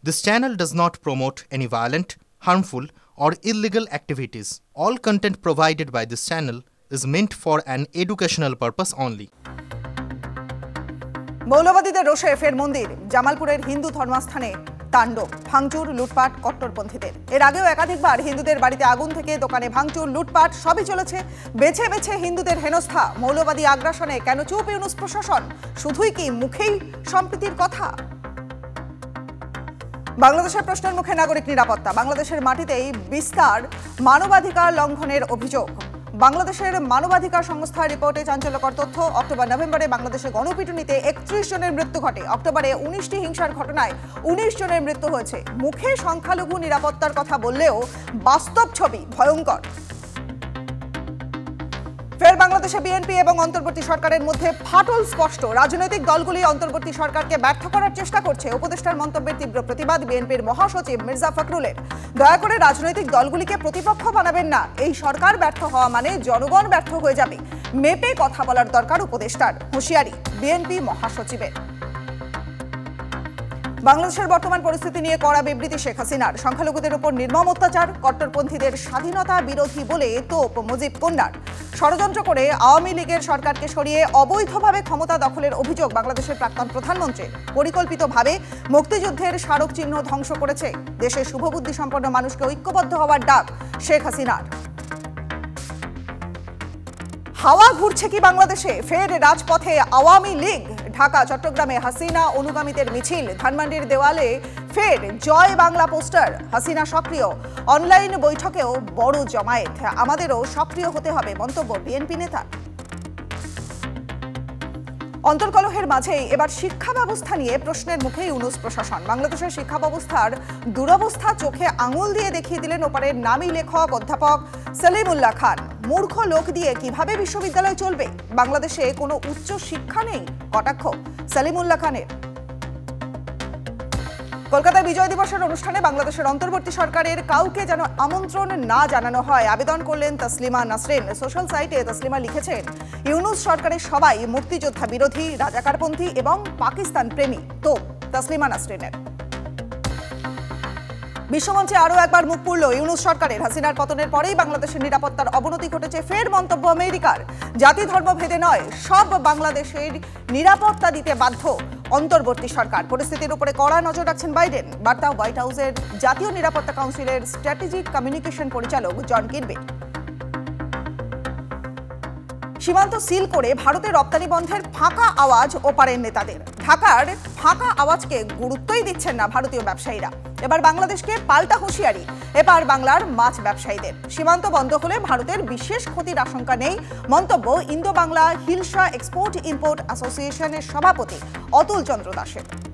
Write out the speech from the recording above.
This channel does not promote any violent, harmful, or illegal activities. All content provided by this channel is meant for an educational purpose only. মৌলবাদীদের রোষে ফের মন্দির, জামালপুরের হিন্দু ধর্মস্থানে তাণ্ডব, ভাঙচুর, লুটপাট কট্টরপন্থীদের। এর আগেও একাধিকবার হিন্দুদের বাড়িতে আগুন থেকে দোকানে ভাঙচুর, লুটপাট সবই চলেছে। বেছে বেছে হিন্দুদের হেনস্থা, মৌলবাদী আগ্রাসনে কেন চুপ ইউনূস প্রশাসন? শুধুই কি মুখেই সম্প্রীতির কথা? বাংলাদেশের প্রশ্নের মুখে নাগরিক নিরাপত্তা, বাংলাদেশের মাটিতেই বিস্তার মানবাধিকার লঙ্ঘনের অভিযোগ। বাংলাদেশের মানবাধিকার সংস্থার রিপোর্টে চাঞ্চল্যকর তথ্য। অক্টোবর-নভেম্বরে বাংলাদেশে গণপিটুনিতে 31 জনের মৃত্যু ঘটে। অক্টোবরে 19টি হিংসার ঘটনায় 19 জনের মৃত্যু হয়েছে। মুখে সংখ্যালঘু নিরাপত্তার কথা বললেও বাস্তব ছবি ভয়ঙ্কর। ফের বাংলাদেশে বিএনপি এবং অন্তর্বর্তী সরকারের মধ্যে ফাটল স্পষ্ট। রাজনৈতিক দলগুলি অন্তর্বর্তী সরকারকে ব্যর্থ করার চেষ্টা করছে। উপদেষ্টার মন্তব্যের তীব্র প্রতিবাদ বিএনপির মহাসচিব মির্জা ফখরুলের। দয়া করে রাজনৈতিক দলগুলিকে প্রতিপক্ষ বানাবেন না। এই সরকার ব্যর্থ হওয়া মানে জনগণ ব্যর্থ হয়ে যাবে। মেপে কথা বলার দরকার উপদেষ্টার, হুঁশিয়ারি বিএনপি মহাসচিবের। বাংলাদেশের বর্তমান পরিস্থিতি নিয়ে কড়া বিবৃতি শেখ হাসিনার। সংখ্যালঘুদের উপর নির্মম অত্যাচার, কট্টরপন্থীদের স্বাধীনতা বিরোধী বলে তোপ মুজিব কন্যার। ষড়যন্ত্র করে আওয়ামী লীগের সরকারকে সরিয়ে অবৈধভাবে ক্ষমতা দখলের অভিযোগ বাংলাদেশের প্রাক্তন প্রধানমন্ত্রীর। পরিকল্পিতভাবে মুক্তিযুদ্ধের স্মারক চিহ্ন ধ্বংস করেছে। দেশের শুভবুদ্ধি সম্পন্ন মানুষকে ঐক্যবদ্ধ হওয়ার ডাক শেখ হাসিনার। হাওয়া ঘুরছে কি বাংলাদেশে? ফের রাজপথে আওয়ামী লীগ। ঢাকা, চট্টগ্রামে হাসিনা অনুগামীদের মিছিল। ধানমন্ডির দেওয়ালে ফের জয় বাংলা পোস্টার। হাসিনা সক্রিয়, অনলাইন বৈঠকেও বড় জমায়েত। আমাদেরও সক্রিয় হতে হবে, মন্তব্য বিএনপি নেতা। অন্তর্কলহের মাঝেই এবার শিক্ষা ব্যবস্থা নিয়ে প্রশ্নের মুখে ইউনূস প্রশাসন। বাংলাদেশের শিক্ষা ব্যবস্থার দুরবস্থা চোখে আঙুল দিয়ে দেখিয়ে দিলেন ওপারের নামী লেখক অধ্যাপক সলিমুল্লাহ খান। মূর্খ লোক দিয়ে কিভাবে বিশ্ববিদ্যালয় চলবে? বাংলাদেশে কোনো উচ্চ শিক্ষা নেই, কটাক্ষ সলিমুল্লাহ খানের। কলকাতায় বিজয় দিবসের অনুষ্ঠানে বাংলাদেশের অন্তর্বর্তী সরকারের কাউকে যেন আমন্ত্রণ না জানানো হয়, আবেদন করলেন তাসলিমা নাসরিন। সোশ্যাল সাইটে তাসলিমা লিখেছেন, ইউনূস সরকারের সবাই মুক্তিযোদ্ধা বিরোধী, রাজাকারপন্থী এবং পাকিস্তান প্রেমী। তো তাসলিমা নাসরিনের বিশ্বমঞ্চে আরও একবার মুখ পুড়ল ইউনূস সরকারের। হাসিনার পতনের পরেই বাংলাদেশের নিরাপত্তার অবনতি ঘটেছে। ফের মন্তব্য আমেরিকার, জাতি ধর্ম ভেদে নয়, সব বাংলাদেশের নিরাপত্তা দিতে বাধ্য অন্তর্বর্তী সরকার। পরিস্থিতির উপরে কড়া নজর রাখছেন বাইডেন। বার্তা হোয়াইট হাউসের জাতীয় নিরাপত্তা কাউন্সিলের স্ট্র্যাটেজিক কমিউনিকেশন পরিচালক জন কিরবি। সীমান্ত সিল করে ভারতে রপ্তানি বন্ধের ফাঁকা আওয়াজ ওপারের নেতাদের। ঢাকার ফাঁকা আওয়াজকে গুরুত্বই দিচ্ছেন না ভারতীয় ব্যবসায়ীরা। এবার বাংলাদেশকে পাল্টা হুঁশিয়ারি এবার বাংলার মাছ ব্যবসায়ীদের। সীমান্ত বন্ধ হলে ভারতের বিশেষ ক্ষতির আশঙ্কা নেই, মন্তব্য Indo Bangla hilsa export import অ্যাসোসিয়েশনের সভাপতি অতুল চন্দ্র দাসের।